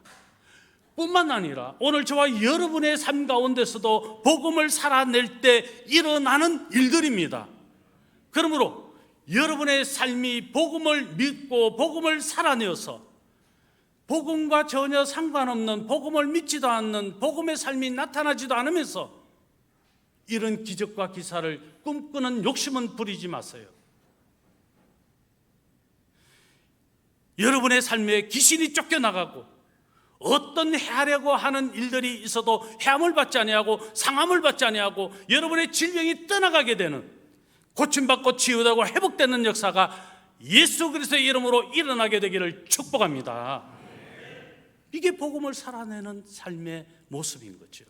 뿐만 아니라 오늘 저와 여러분의 삶 가운데서도 복음을 살아낼 때 일어나는 일들입니다. 그러므로 여러분의 삶이 복음을 믿고 복음을 살아내어서 복음과 전혀 상관없는, 복음을 믿지도 않는 복음의 삶이 나타나지도 않으면서 이런 기적과 기사를 꿈꾸는 욕심은 부리지 마세요. 여러분의 삶에 귀신이 쫓겨나가고 어떤 해하려고 하는 일들이 있어도 해함을 받지 아니하고 상함을 받지 아니하고 여러분의 질병이 떠나가게 되는, 고침받고 치유되고 회복되는 역사가 예수 그리스도의 이름으로 일어나게 되기를 축복합니다. 이게 복음을 살아내는 삶의 모습인 거죠.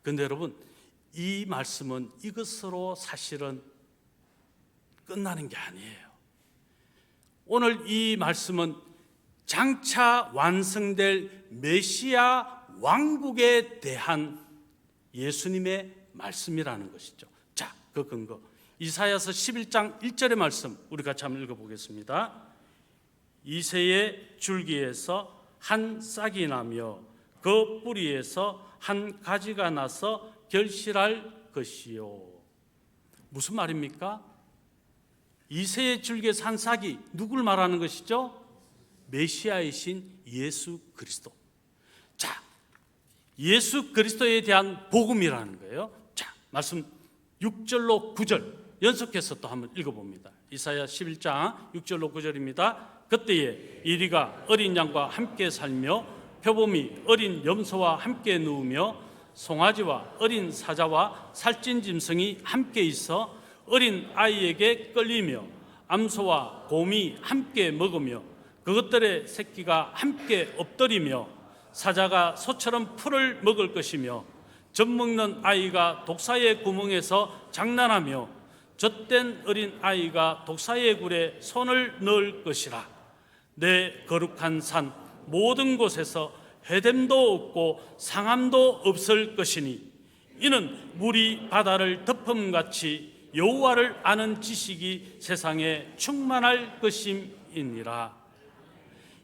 그런데 여러분, 이 말씀은 이것으로 사실은 끝나는 게 아니에요. 오늘 이 말씀은 장차 완성될 메시아 왕국에 대한 예수님의 말씀이라는 것이죠. 자, 그 근거 이사야서 11장 1절의 말씀 우리 같이 한번 읽어보겠습니다. 이새의 줄기에서 한 싹이 나며 그 뿌리에서 한 가지가 나서 결실할 것이요. 무슨 말입니까? 이새의 줄기에서 한 싹이 누굴 말하는 것이죠? 메시아이신 예수 그리스도. 자, 예수 그리스도에 대한 복음이라는 거예요. 자, 말씀 6절로 9절 연속해서 또 한번 읽어봅니다. 이사야 11장 6절로 9절입니다. 그때에 이리가 어린 양과 함께 살며 표범이 어린 염소와 함께 누우며 송아지와 어린 사자와 살찐 짐승이 함께 있어 어린 아이에게 끌리며 암소와 곰이 함께 먹으며 그것들의 새끼가 함께 엎드리며 사자가 소처럼 풀을 먹을 것이며 젖먹는 아이가 독사의 구멍에서 장난하며 젖된 어린 아이가 독사의 굴에 손을 넣을 것이라. 내 거룩한 산 모든 곳에서 해됨도 없고 상함도 없을 것이니 이는 물이 바다를 덮음같이 여호와를 아는 지식이 세상에 충만할 것임이니라.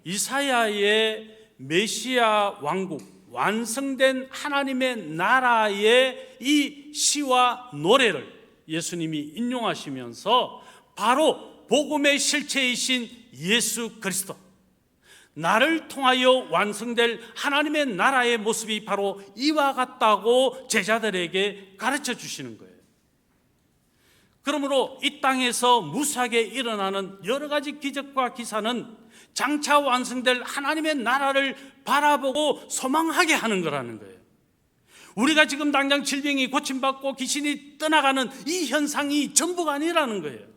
이사야의 메시아 왕국, 완성된 하나님의 나라의 이 시와 노래를 예수님이 인용하시면서 바로 복음의 실체이신 예수 그리스도, 나를 통하여 완성될 하나님의 나라의 모습이 바로 이와 같다고 제자들에게 가르쳐 주시는 거예요. 그러므로 이 땅에서 무수하게 일어나는 여러 가지 기적과 기사는 장차 완성될 하나님의 나라를 바라보고 소망하게 하는 거라는 거예요. 우리가 지금 당장 질병이 고침받고 귀신이 떠나가는 이 현상이 전부가 아니라는 거예요.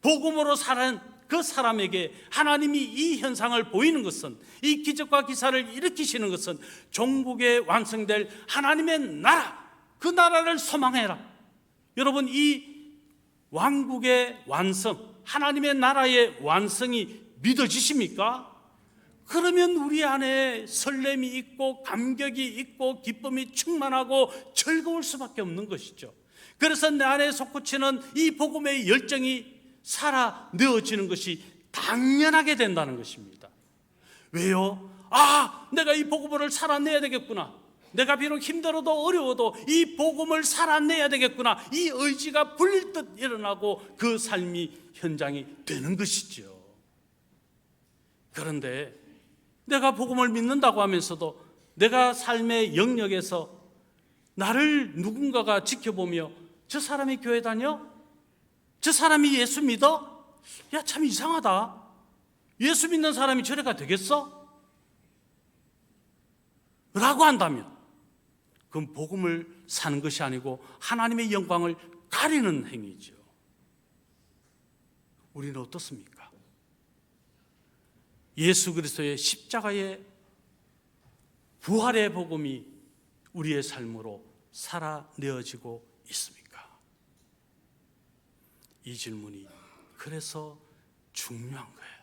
복음으로 살은 그 사람에게 하나님이 이 현상을 보이는 것은, 이 기적과 기사를 일으키시는 것은 종국에 완성될 하나님의 나라, 그 나라를 소망해라. 여러분, 이 왕국의 완성, 하나님의 나라의 완성이 믿어지십니까? 그러면 우리 안에 설렘이 있고 감격이 있고 기쁨이 충만하고 즐거울 수밖에 없는 것이죠. 그래서 내 안에 솟구치는 이 복음의 열정이 살아내어지는 것이 당연하게 된다는 것입니다. 왜요? 내가 이 복음을 살아내야 되겠구나. 내가 비록 힘들어도 어려워도 이 복음을 살아내야 되겠구나. 이 의지가 불릴 듯 일어나고 그 삶이 현장이 되는 것이죠. 그런데 내가 복음을 믿는다고 하면서도 내가 삶의 영역에서 나를 누군가가 지켜보며 저 사람이 교회 다녀? 저 사람이 예수 믿어? 야, 참 이상하다. 예수 믿는 사람이 저래가 되겠어? 라고 한다면 그건 복음을 사는 것이 아니고 하나님의 영광을 가리는 행위죠. 우리는 어떻습니까? 예수 그리스도의 십자가의 부활의 복음이 우리의 삶으로 살아내어지고 있습니까? 이 질문이 그래서 중요한 거예요.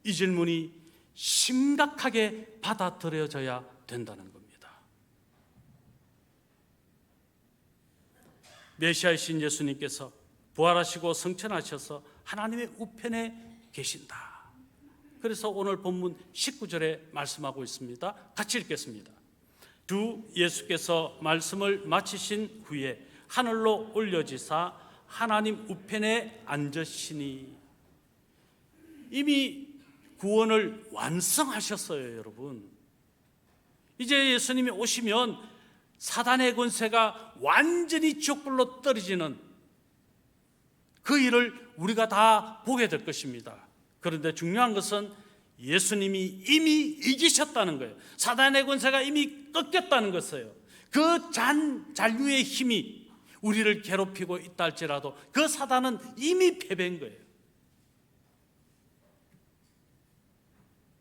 이 질문이 심각하게 받아들여져야 된다는 겁니다. 메시아이신 예수님께서 부활하시고 승천하셔서 하나님의 우편에 계신다. 그래서 오늘 본문 19절에 말씀하고 있습니다. 같이 읽겠습니다. 주 예수께서 말씀을 마치신 후에 하늘로 올려지사 하나님 우편에 앉으시니, 이미 구원을 완성하셨어요. 여러분, 이제 예수님이 오시면 사단의 권세가 완전히 지옥불로 떨어지는 그 일을 우리가 다 보게 될 것입니다. 그런데 중요한 것은 예수님이 이미 이기셨다는 거예요. 사단의 권세가 이미 꺾였다는 것이에요. 그 잔류의 힘이 우리를 괴롭히고 있다 할지라도 그 사단은 이미 패배한 거예요.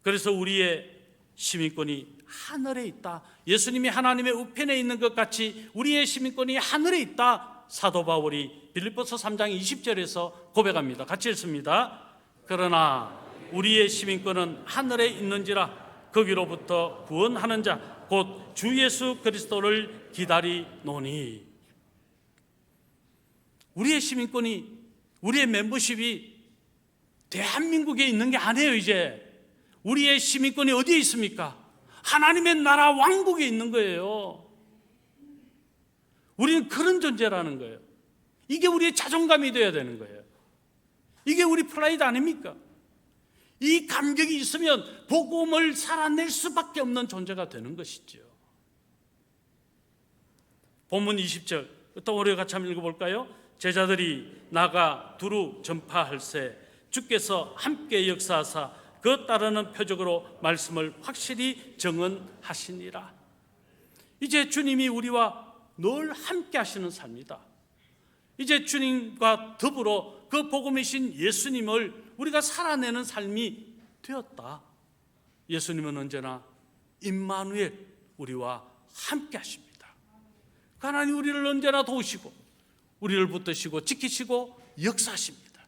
그래서 우리의 시민권이 하늘에 있다. 예수님이 하나님의 우편에 있는 것 같이 우리의 시민권이 하늘에 있다. 사도 바울이 빌립보서 3장 20절에서 고백합니다. 같이 읽습니다. 그러나 우리의 시민권은 하늘에 있는지라 거기로부터 구원하는 자 곧 주 예수 그리스도를 기다리노니. 우리의 시민권이, 우리의 멤버십이 대한민국에 있는 게 아니에요. 이제 우리의 시민권이 어디에 있습니까? 하나님의 나라 왕국에 있는 거예요. 우리는 그런 존재라는 거예요. 이게 우리의 자존감이 되어야 되는 거예요. 이게 우리 프라이드 아닙니까? 이 감격이 있으면 복음을 살아낼 수밖에 없는 존재가 되는 것이죠. 본문 20절 또 우리가 같이 한번 읽어볼까요? 제자들이 나가 두루 전파할세 주께서 함께 역사하사 그 따르는 표적으로 말씀을 확실히 정언하시니라. 이제 주님이 우리와 늘 함께 하시는 삶이다. 이제 주님과 더불어 그 복음이신 예수님을 우리가 살아내는 삶이 되었다. 예수님은 언제나 임마누엘, 우리와 함께 하십니다. 하나님 우리를 언제나 도우시고 우리를 붙드시고 지키시고 역사하십니다.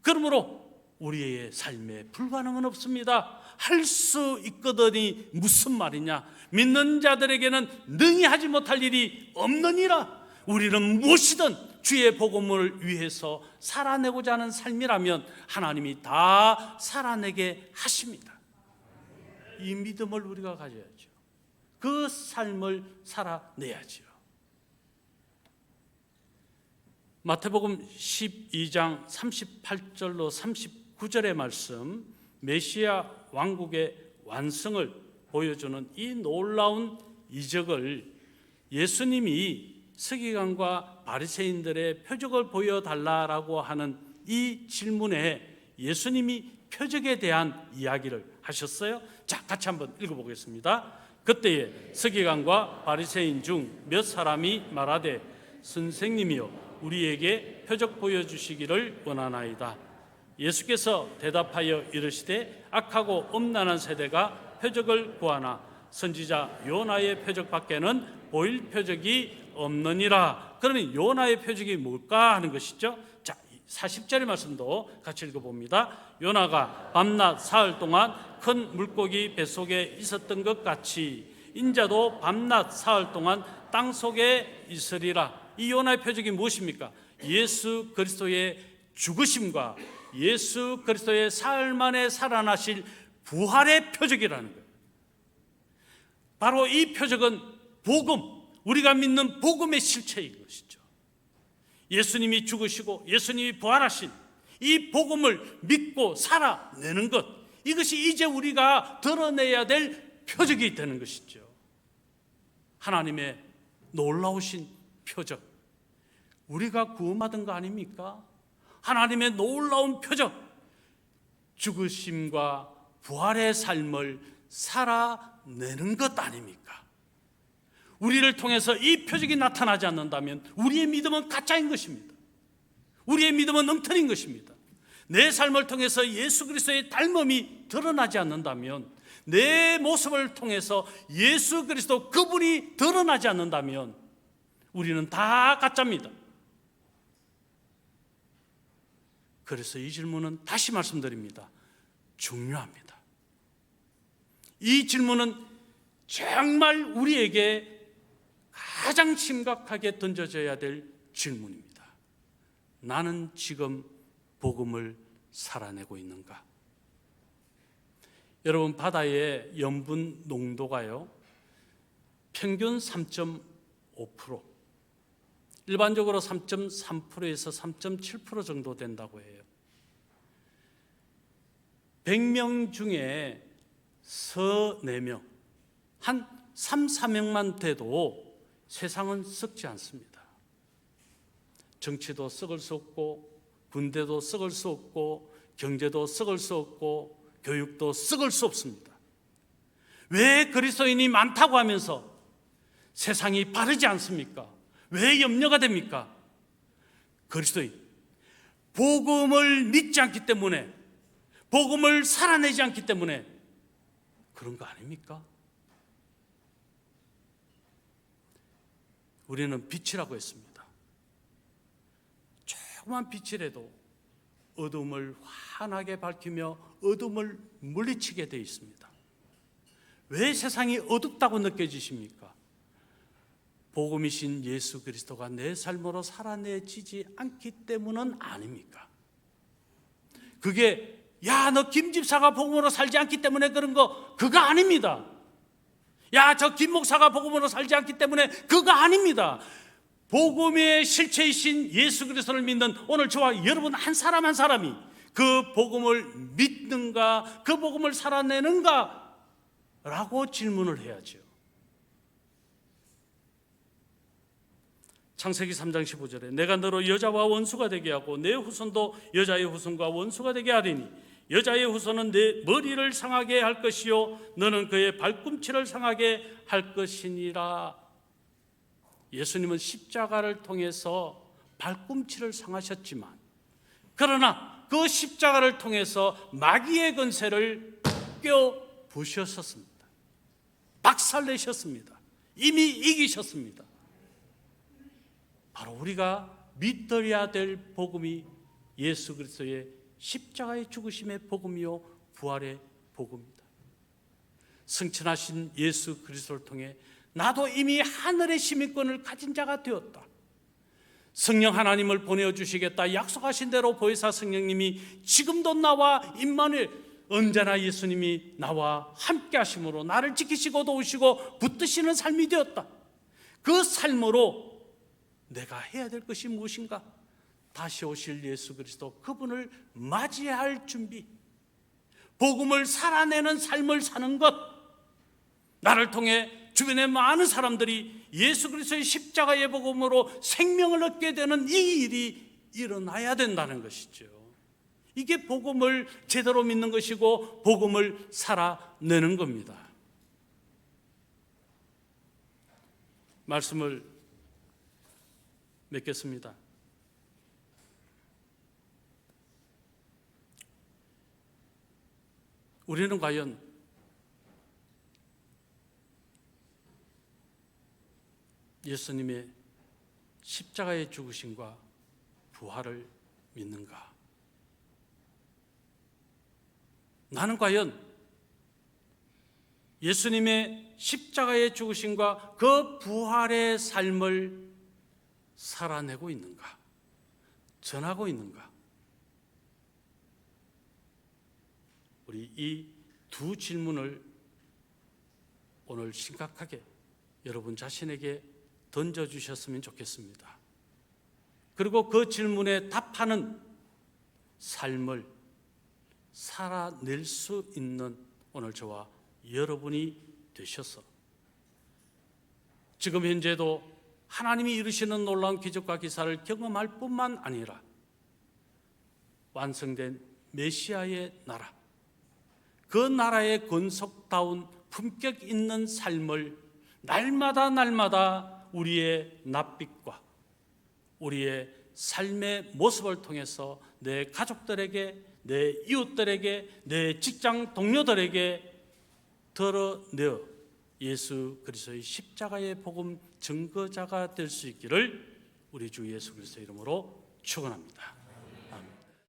그러므로 우리의 삶에 불가능은 없습니다. 할 수 있거든이 무슨 말이냐? 믿는 자들에게는 능히 하지 못할 일이 없느니라. 우리는 무엇이든 주의 복음을 위해서 살아내고자 하는 삶이라면 하나님이 다 살아내게 하십니다. 이 믿음을 우리가 가져야죠. 그 삶을 살아내야죠. 마태복음 12장 38절로 39절의 말씀, 메시아 왕국의 완성을 보여주는 이 놀라운 이적을 예수님이 서기관과 바리새인들의 표적을 보여달라고 하는 이 질문에 예수님이 표적에 대한 이야기를 하셨어요. 자, 같이 한번 읽어보겠습니다. 그때에 서기관과 바리새인 중 몇 사람이 말하되 선생님이여 우리에게 표적 보여주시기를 원하나이다. 예수께서 대답하여 이르시되 악하고 엄난한 세대가 표적을 구하나 선지자 요나의 표적밖에는 보일 표적이 없느니라. 그러면 요나의 표적이 뭘까 하는 것이죠. 자, 40절의 말씀도 같이 읽어봅니다. 요나가 밤낮 사흘 동안 큰 물고기 뱃속에 있었던 것 같이 인자도 밤낮 사흘 동안 땅속에 있으리라. 이 요나의 표적이 무엇입니까? 예수 그리스도의 죽으심과 예수 그리스도의 사흘 만에 살아나실 부활의 표적이라는 거예요. 바로 이 표적은 복음, 우리가 믿는 복음의 실체인 것이죠. 예수님이 죽으시고 예수님이 부활하신 이 복음을 믿고 살아내는 것, 이것이 이제 우리가 드러내야 될 표적이 되는 것이죠. 하나님의 놀라우신 표적, 우리가 구원받은 거 아닙니까? 하나님의 놀라운 표적, 죽으심과 부활의 삶을 살아내는 것 아닙니까? 우리를 통해서 이 표적이 나타나지 않는다면 우리의 믿음은 가짜인 것입니다. 우리의 믿음은 엉터리인 것입니다. 내 삶을 통해서 예수 그리스도의 닮음이 드러나지 않는다면, 내 모습을 통해서 예수 그리스도 그분이 드러나지 않는다면 우리는 다 가짜입니다. 그래서 이 질문은 다시 말씀드립니다. 중요합니다. 이 질문은 정말 우리에게 가장 심각하게 던져져야 될 질문입니다. 나는 지금 복음을 살아내고 있는가? 여러분, 바다의 염분 농도가요, 평균 3.5%, 일반적으로 3.3%에서 3.7% 정도 된다고 해요. 100명 중에 서 4명, 한 3, 4명만 돼도 세상은 썩지 않습니다. 정치도 썩을 수 없고, 군대도 썩을 수 없고, 경제도 썩을 수 없고, 교육도 썩을 수 없습니다. 왜 그리스도인이 많다고 하면서 세상이 바르지 않습니까? 왜 염려가 됩니까? 그리스도인, 복음을 믿지 않기 때문에, 복음을 살아내지 않기 때문에 그런 거 아닙니까? 우리는 빛이라고 했습니다. 조그만 빛이라도 어둠을 환하게 밝히며 어둠을 물리치게 되어 있습니다. 왜 세상이 어둡다고 느껴지십니까? 복음이신 예수 그리스도가 내 삶으로 살아내지지 않기 때문은 아닙니까? 그게 야, 너 김 집사가 복음으로 살지 않기 때문에 그런 거, 그거 아닙니다. 야, 저 김 목사가 복음으로 살지 않기 때문에 그거 아닙니다. 복음의 실체이신 예수 그리스도를 믿는 오늘 저와 여러분 한 사람 한 사람이 그 복음을 믿는가, 그 복음을 살아내는가 라고 질문을 해야죠. 창세기 3장 15절에 내가 너로 여자와 원수가 되게 하고 내 후손도 여자의 후손과 원수가 되게 하리니 여자의 후손은 내 머리를 상하게 할 것이요 너는 그의 발꿈치를 상하게 할 것이니라. 예수님은 십자가를 통해서 발꿈치를 상하셨지만, 그러나 그 십자가를 통해서 마귀의 권세를 껴부셨습니다. 박살내셨습니다. 이미 이기셨습니다. 바로 우리가 믿어야 될 복음이 예수 그리스도의 십자가의 죽으심의 복음이요 부활의 복음입니다. 승천하신 예수 그리스도를 통해 나도 이미 하늘의 시민권을 가진 자가 되었다. 성령 하나님을 보내주시겠다 약속하신 대로 보혜사 성령님이 지금도 나와 임마누엘, 언제나 예수님이 나와 함께 하심으로 나를 지키시고 도우시고 붙드시는 삶이 되었다. 그 삶으로 내가 해야 될 것이 무엇인가? 다시 오실 예수 그리스도, 그분을 맞이할 준비, 복음을 살아내는 삶을 사는 것, 나를 통해 주변의 많은 사람들이 예수 그리스도의 십자가의 복음으로 생명을 얻게 되는 이 일이 일어나야 된다는 것이죠. 이게 복음을 제대로 믿는 것이고 복음을 살아내는 겁니다. 말씀을 맺겠습니다. 우리는 과연 예수님의 십자가의 죽으심과 부활을 믿는가? 나는 과연 예수님의 십자가의 죽으심과 그 부활의 삶을 살아내고 있는가? 전하고 있는가? 우리 이 두 질문을 오늘 심각하게 여러분 자신에게 던져주셨으면 좋겠습니다. 그리고 그 질문에 답하는 삶을 살아낼 수 있는 오늘 저와 여러분이 되셔서 지금 현재도 하나님이 이루시는 놀라운 기적과 기사를 경험할 뿐만 아니라 완성된 메시아의 나라, 그 나라의 권속다운 품격 있는 삶을 날마다 우리의 낯빛과 우리의 삶의 모습을 통해서 내 가족들에게, 내 이웃들에게, 내 직장 동료들에게 드러내어 예수 그리스도의 십자가의 복음 증거자가 될 수 있기를 우리 주 예수 그리스도의 이름으로 축원합니다.